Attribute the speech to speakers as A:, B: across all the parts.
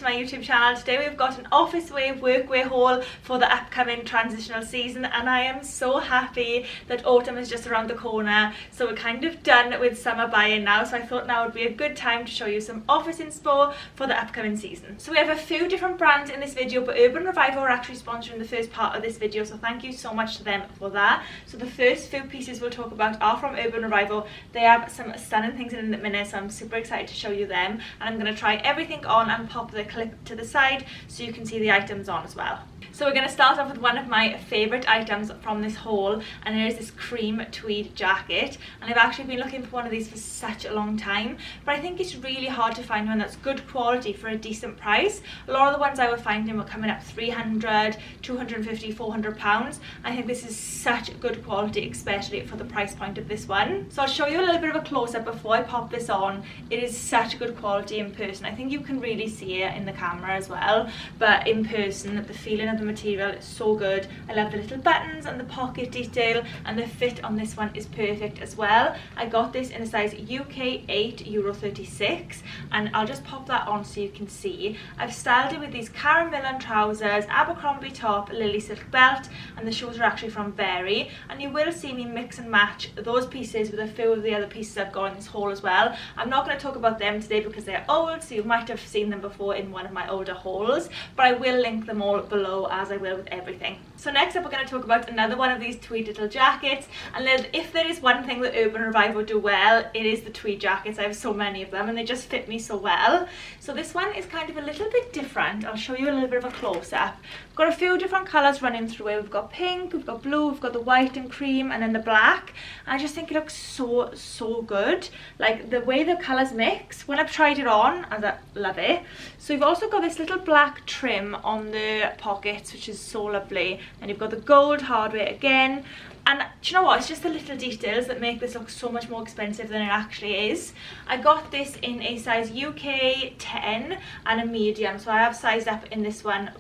A: my YouTube channel. Today we've got an office wear workwear haul for the upcoming transitional season, and I am so happy that autumn is just around the corner, so we're kind of done with summer buying now, so I thought now would be a good time to show you some office inspo for the upcoming season. So we have a few different brands in this video, but Urban Revivo are actually sponsoring the first part of this video, so thank you so much to them for that. So the first few pieces we'll talk about are from Urban Revivo. They have some stunning things in a minute, so I'm super excited to show you them, and I'm going to try everything on and pop the clip to the side so you can see the items on as well. So we're going to start off with one of my favourite items from this haul, and there is this cream tweed jacket, and I've actually been looking for one of these for such a long time, but I think it's really hard to find one that's good quality for a decent price. A lot of the ones I were finding were coming up 300, 250, 400 pounds. I think this is such good quality, especially for the price point of this one. So I'll show you a little bit of a close-up before I pop this on. It is such good quality in person. I think you can really see it in the camera as well, but in person the feeling of the material is so good. I love the little buttons and the pocket detail, and the fit on this one is perfect as well. I got this in a size UK 8, Euro 36, and I'll just pop that on so you can see. I've styled it with these Millen trousers, Abercrombie top, LilySilk belt, and the shoes are actually from Berry, and you will see me mix and match those pieces with a few of the other pieces I've got in this haul as well. I'm not going to talk about them today because they're old, so you might have seen them before in one of my older hauls, but I will link them all below as I will with everything. So next up we're going to talk about another one of these tweed little jackets, and if there is one thing that Urban Revivo do well, it is the tweed jackets. I have so many of them and they just fit me so well. So this one is kind of a little bit different. I'll show you a little bit of a close-up. We've got a few different colours running through it. We've got pink, we've got blue, we've got the white and cream, and then the black. And I just think it looks so good. Like the way the colours mix, when I've tried it on, I love it. So you've also got this little black trim on the pockets, which is so lovely, and you've got the gold hardware again. And do you know what, it's just the little details that make this look so much more expensive than it actually is. I got this in a size UK 10 and a medium, so I have sized up in this one.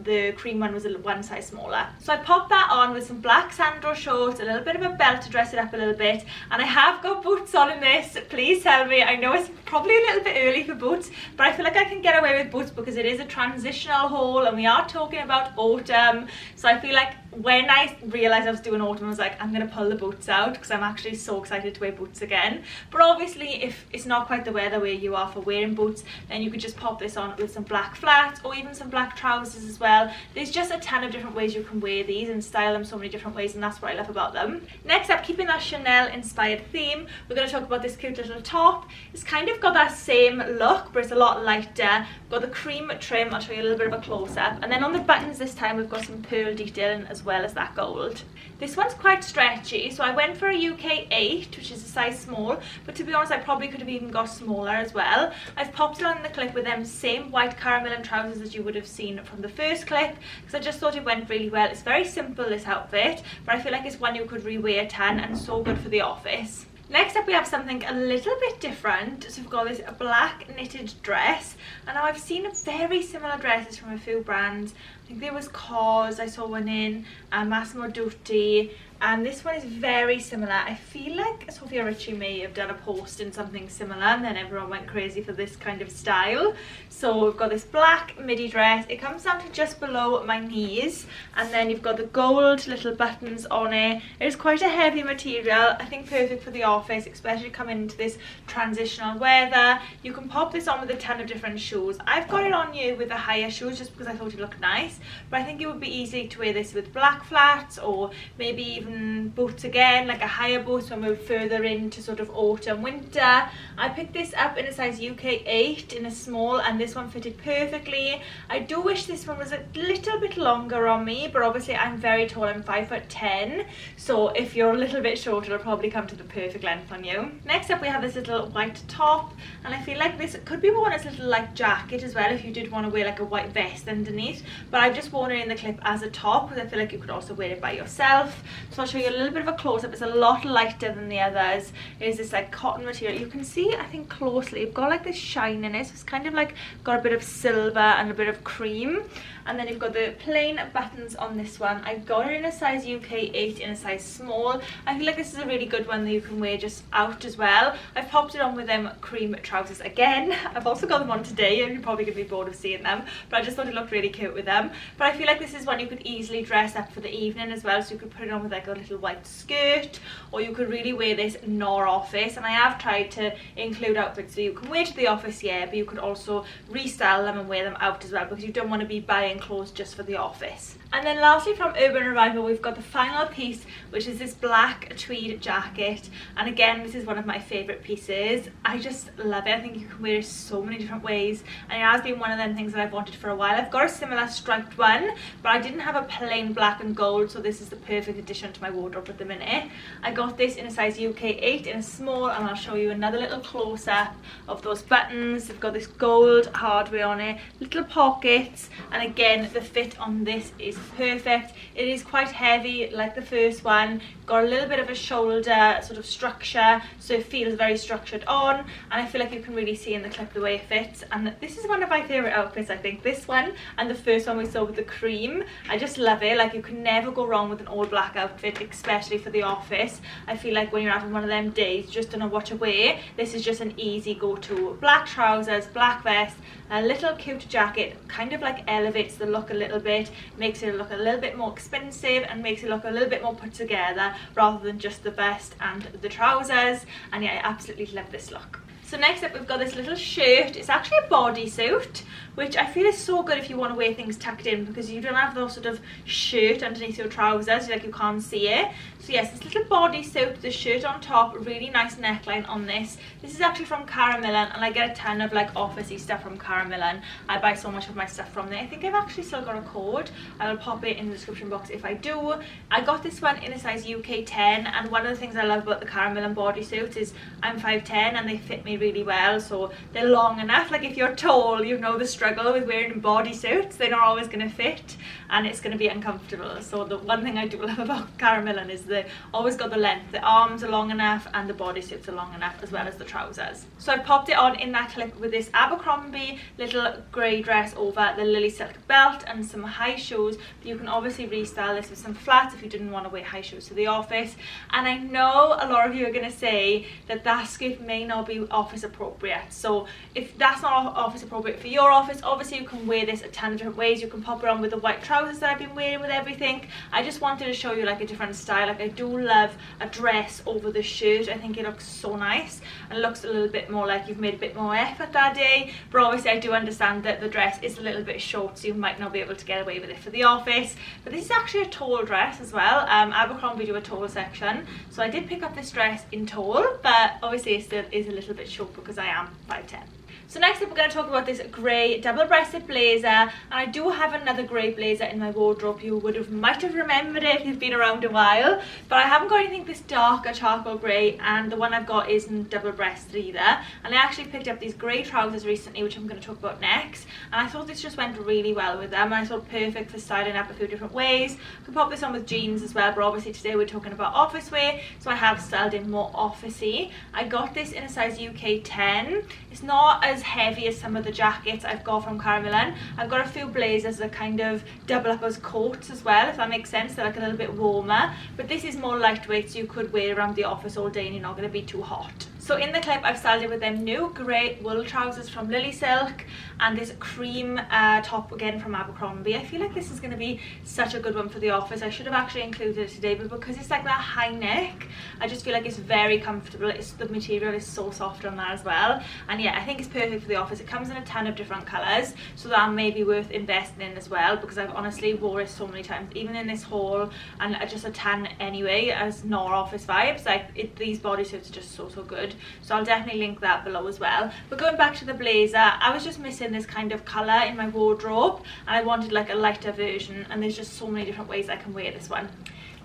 A: The cream one was one size smaller. So I popped that on with some black sandal shorts, a little bit of a belt to dress it up a little bit, and I have got boots on in this. Please tell me, I know it's probably a little bit early for boots, but I feel like I can get away with boots because it is a transitional haul and we are talking about autumn. So I feel like when I realised I was doing autumn, I was like, I'm going to pull the boots out because I'm actually so excited to wear boots again. But obviously if it's not quite the weather where you are for wearing boots, then you could just pop this on with some black flats or even some black trousers as well. There's just a ton of different ways you can wear these and style them so many different ways, and that's what I love about them. Next up, keeping that Chanel inspired theme, we're going to talk about this cute little top. It's kind of got that same look, but it's a lot lighter. We've got the cream trim. I'll show you a little bit of a close-up, and then on the buttons this time we've got some pearl detailing as well as that gold. This one's quite stretchy, so I went for a UK 8, which is a size small, but to be honest I probably could have even got smaller as well. I've popped it on the clip with them same white Millen trousers as you would have seen from the first clip, because I just thought it went really well. It's very simple, this outfit, but I feel like it's one you could rewear a ton and so good for the office. Next up we have something a little bit different. So we've got this black knitted dress, and now I've seen very similar dresses from a few brands. I think there was COS, I saw one in Massimo Dutti, and this one is very similar. I feel like Sophia Richie may have done a post in something similar, and then everyone went crazy for this kind of style. So we've got this black midi dress. It comes down to just below my knees, and then you've got the gold little buttons on it. It is quite a heavy material. I think perfect for the office, especially coming into this transitional weather. You can pop this on with a ton of different shoes. I've got it on you with the higher shoes just because I thought it looked nice, but I think it would be easy to wear this with black flats or maybe even boots again, like a higher boot when we're further into sort of autumn winter. I picked this up in a size UK 8 in a small, and this one fitted perfectly. I do wish this one was a little bit longer on me, but obviously I'm very tall, I'm 5'10", so if you're a little bit shorter it'll probably come to the perfect length on you. Next up we have this little white top, and I feel like this could be worn as a little like jacket as well if you did want to wear like a white vest underneath, but I've just worn it in the clip as a top because I feel like you could also wear it by yourself. So I'll show you a little bit of a close-up. It's a lot lighter than the others. It is this like cotton material. You can see, I think closely, you've got like this shine in it. So it's kind of like got a bit of silver and a bit of cream. And then you've got the plain buttons on this one. I got it in a size UK 8 in a size small. I feel like this is a really good one that you can wear just out as well. I've popped it on with them cream trousers again. I've also got them on today. You're probably going to be bored of seeing them, but I just thought it looked really cute with them. But I feel like this is one you could easily dress up for the evening as well. So you could put it on with like a little white skirt, or you could really wear this in our office. And I have tried to include outfits so you can wear to the office, yeah, but you could also restyle them and wear them out as well, because you don't want to be buying clothes just for the office. And then lastly from Urban Revivo, we've got the final piece, which is this black tweed jacket. And again, this is one of my favourite pieces. I just love it. I think you can wear it so many different ways, and it has been one of them things that I've wanted for a while. I've got a similar striped one, but I didn't have a plain black and gold, so this is the perfect addition to my wardrobe at the minute. I got this in a size UK 8 in a small, and I'll show you another little close-up of those buttons. They've got this gold hardware on it, little pockets, and again, the fit on this is perfect. It is quite heavy like the first one, got a little bit of a shoulder sort of structure, so it feels very structured on, and I feel like you can really see in the clip the way it fits. And this is one of my favourite outfits, I think, this one and the first one we saw with the cream. I just love it. Like, you can never go wrong with an all black outfit, especially for the office. I feel like when you're having one of them days, just don't know what to wear, this is just an easy go-to. Black trousers, black vest, a little cute jacket, kind of like elevates the look a little bit, makes it look a little bit more expensive and makes it look a little bit more put together rather than just the vest and the trousers. And yeah, I absolutely love this look. So next up, we've got this little shirt. It's actually a bodysuit, which I feel is so good if you want to wear things tucked in, because you don't have those sort of shirt underneath your trousers, like you can't see it. So yes, this little bodysuit, the shirt on top, really nice neckline on this. This is actually from Millen, and I get a ton of like officey stuff from Millen. I buy so much of my stuff from there. I think I've actually still got a code. I will pop it in the description box if I do. I got this one in a size UK 10, and one of the things I love about the Millen bodysuits is I'm 5'10", and they fit me really well, so they're long enough. Like, if you're tall, you know the struggle with wearing bodysuits. They're not always going to fit, and it's going to be uncomfortable. So the one thing I do love about Millen is they always got the length. The arms are long enough and the bodysuits are long enough, as well as the trousers. So I popped it on in that clip with this Abercrombie little grey dress over the LilySilk belt and some high shoes. But you can obviously restyle this with some flats if you didn't want to wear high shoes to the office. And I know a lot of you are going to say that that skirt may not be office appropriate. So if that's not office appropriate for your office, obviously you can wear this a ton of different ways. You can pop it on with the white trousers that I've been wearing with everything. I just wanted to show you like a different style. Like, I do love a dress over the shirt. I think it looks so nice and looks a little bit more like you've made a bit more effort that day. But obviously I do understand that the dress is a little bit short, so you might not be able to get away with it for the office. But this is actually a tall dress as well. Abercrombie do a tall section, so I did pick up this dress in tall, but obviously it still is a little bit short because I am 5'10". So next up, we're going to talk about this grey double-breasted blazer, and I do have another grey blazer in my wardrobe. You might have remembered it if you've been around a while, but I haven't got anything this darker charcoal grey, and the one I've got isn't double-breasted either. And I actually picked up these grey trousers recently, which I'm going to talk about next, and I thought this just went really well with them, and I thought perfect for styling up a few different ways. You can pop this on with jeans as well, but obviously today we're talking about office wear, so I have styled in more officey. I got this in a size UK 10. It's not as heavy as some of the jackets I've got from Millen. I've got a few blazers that kind of double up as coats as well, if that makes sense. They're like a little bit warmer, but this is more lightweight, so you could wear around the office all day and you're not going to be too hot. So in the clip, I've styled it with them new grey wool trousers from LilySilk and this cream top again from Abercrombie. I feel like this is going to be such a good one for the office. I should have actually included it today, but because it's like that high neck, I just feel like it's very comfortable. The material is so soft on that as well. And yeah, I think it's perfect for the office. It comes in a ton of different colours, so that may be worth investing in as well, because I've honestly wore it so many times, even in this haul, and just a tan anyway, as not office vibes. Like, these bodysuits are just so good. So I'll definitely link that below as well. But going back to the blazer, I was just missing this kind of colour in my wardrobe, and I wanted like a lighter version, and there's just so many different ways I can wear this one.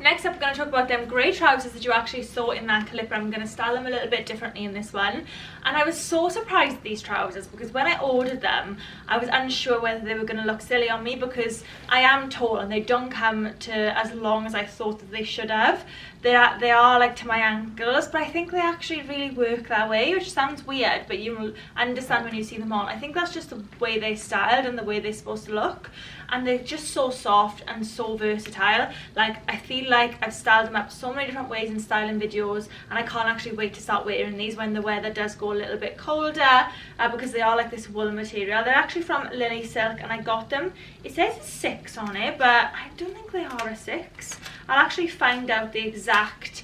A: Next up, we're going to talk about them grey trousers that you actually saw in that clip, but I'm going to style them a little bit differently in this one. And I was so surprised at these trousers because when I ordered them, I was unsure whether they were going to look silly on me because I am tall and they don't come to as long as I thought that they should have. They are like to my ankles, but I think they actually really work that way, which sounds weird, but you'll understand when you see them on. I think that's just the way they're styled and the way they're supposed to look, and they're just so soft and so versatile. Like, I feel like I've styled them up so many different ways in styling videos, and I can't actually wait to start wearing these when the weather does go a little bit colder, because they are like this wool material. They're actually from LilySilk, and I got them, it says a 6 on it, but I don't think they are a 6. I'll actually find out the exact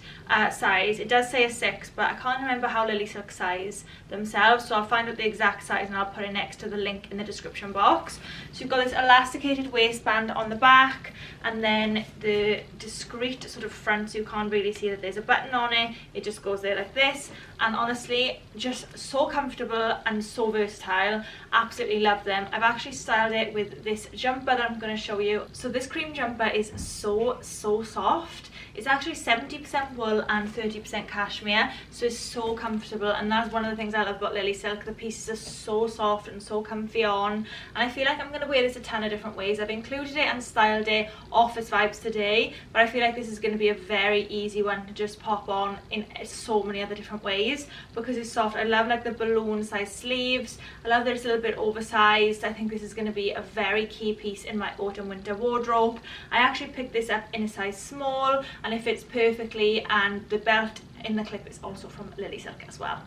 A: size. It does say a 6, but I can't remember how LilySilk size themselves, so I'll find out the exact size and I'll put it next to the link in the description box. So you've got this elasticated waistband on the back, and then the discreet sort of front, so you can't really see that there's a button on it. It just goes there like this, and honestly, just so comfortable and so versatile. Absolutely love them. I've actually styled it with this jumper that I'm going to show you. So this cream jumper is so soft. It's actually 70% wool and 30% cashmere, so it's so comfortable, and that's one of the things I love about LilySilk. The pieces are so soft and so comfy on, and I feel like I'm going to wear this a ton of different ways. I've included it and styled it office vibes today, but I feel like this is going to be a very easy one to just pop on in so many other different ways because it's soft. I love like the balloon size sleeves. I love that it's a little bit oversized. I think this is going to be a very key piece in my autumn winter wardrobe. I actually picked this up in a size small, and it fits perfectly, and the belt in the clip is also from LilySilk as well.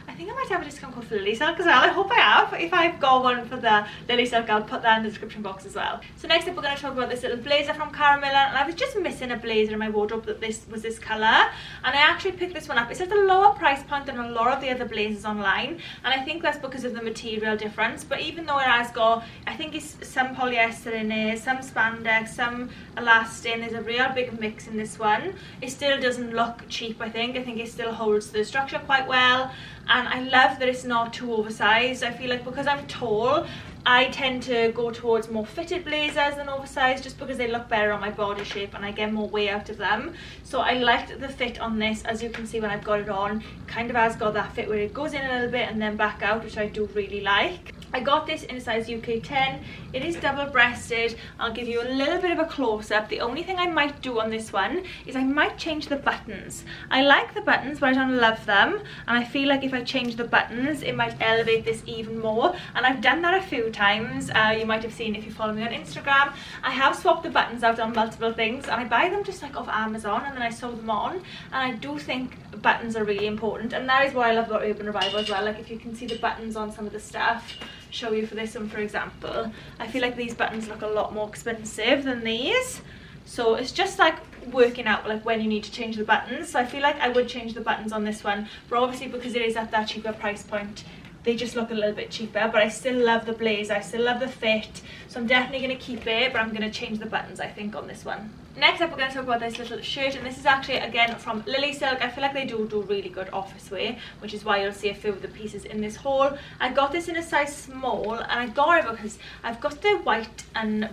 A: I think I might have a discount code for LilySilk as well. I hope I have. If I've got one for the LilySilk, I'll put that in the description box as well. So next up, we're going to talk about this little blazer from Millen, and I was just missing a blazer in my wardrobe that this was this colour, and I actually picked this one up. It's at a lower price point than a lot of the other blazers online, and I think that's because of the material difference. But even though it has got, I think it's some polyester in it, some spandex, some elastin, there's a real big mix in this one. It still doesn't look cheap. I think it still holds the structure quite well, and I love that it's not too oversized. I feel like because I'm tall, I tend to go towards more fitted blazers than oversized, just because they look better on my body shape and I get more weight out of them. So I liked the fit on this. As you can see when I've got it on, it kind of has got that fit where it goes in a little bit and then back out, which I do really like. I got this in a size UK 10. It is double breasted. I'll give you a little bit of a close-up. The only thing I might do on this one is I might change the buttons. I like the buttons, but I don't love them, and I feel like if I change the buttons it might elevate this even more, and I've done that a few times. You might have seen if you follow me on Instagram. I have swapped the buttons out on multiple things, and I buy them just like off Amazon and then I sew them on, and I do think buttons are really important, and that is what I love about Urban Revivo as well. Like, if you can see the buttons on some of the stuff, show you for this one for example, I feel like these buttons look a lot more expensive than these, so it's just like working out like when you need to change the buttons. So I feel like I would change the buttons on this one, but obviously because it is at that cheaper price point, they just look a little bit cheaper. But I still love the blazer, I still love the fit, so I'm definitely going to keep it, but I'm going to change the buttons I think on this one. Next up, we're going to talk about this little shirt, and this is actually again from LilySilk. I feel like they do really good office wear, which is why you'll see a few of the pieces in this haul. I got this in a size small, and I got it because I've got the white and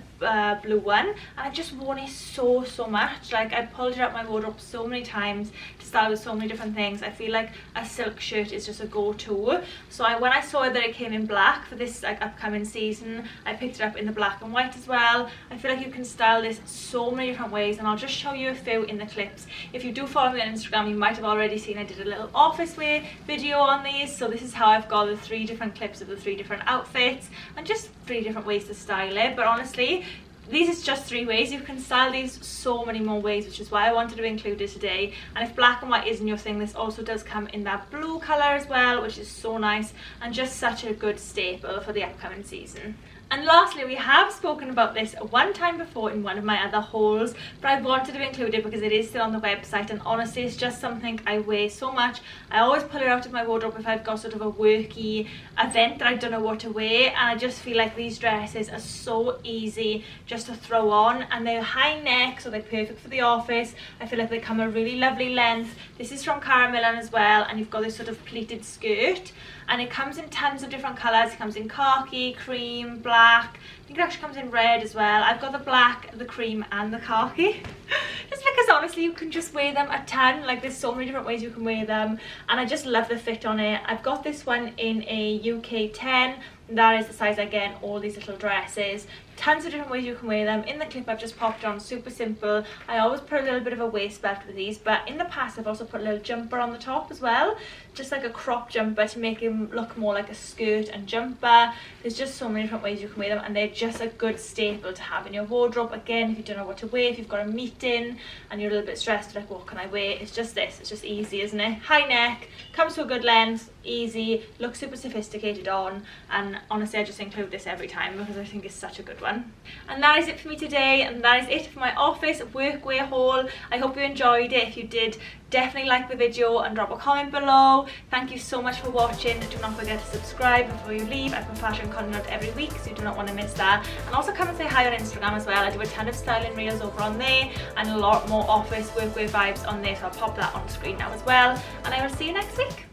A: blue one, and I've just worn it so much. Like, I pulled it out my wardrobe so many times to style with so many different things. I feel like a silk shirt is just a go-to. So when I saw that it came in black for this like upcoming season, I picked it up in the black and white as well. I feel like you can style this so many different ways, and I'll just show you a few in the clips. If you do follow me on Instagram, you might have already seen I did a little office wear video on these. So this is how I've got the 3 different clips of the 3 different outfits and just 3 different ways to style it. But honestly, these is just 3 ways. You can style these so many more ways, which is why I wanted to include it today. And if black and white isn't your thing, this also does come in that blue colour as well, which is so nice and just such a good staple for the upcoming season. And lastly, we have spoken about this one time before in one of my other hauls, but I wanted to include it because it is still on the website, and honestly it's just something I wear so much. I always pull it out of my wardrobe if I've got sort of a worky event that I don't know what to wear, and I just feel like these dresses are so easy just to throw on, and they're high neck, so they're perfect for the office. I feel like they come a really lovely length. This is from Millen as well, and you've got this sort of pleated skirt, and it comes in tons of different colours. It comes in khaki, cream, black, black. I think it actually comes in red as well. I've got the black, the cream and the khaki. Just because honestly you can just wear them a ton, like there's so many different ways you can wear them, and I just love the fit on it. I've got this one in a UK 10. That is the size I get in all these little dresses. Tons of different ways you can wear them. In the clip I've just popped on, super simple. I always put a little bit of a waist belt with these, but in the past I've also put a little jumper on the top as well, just like a crop jumper to make them look more like a skirt and jumper. There's just so many different ways you can wear them, and they're just a good staple to have in your wardrobe. Again, if you don't know what to wear, if you've got a meeting and you're a little bit stressed, like what can I wear, it's just this. It's just easy, isn't it? High neck, comes to a good length, easy, looks super sophisticated on, and honestly I just include this every time because I think it's such a good one. And that is it for me today, and that is it for my office workwear haul. I hope you enjoyed it. If you did, definitely like the video and drop a comment below. Thank you so much for watching. Do not forget to subscribe before you leave. I put fashion content out every week, so you do not want to miss that. And also come and say hi on Instagram as well. I do a ton of styling reels over on there and a lot more office workwear vibes on there, so I'll pop that on screen now as well. And I will see you next week.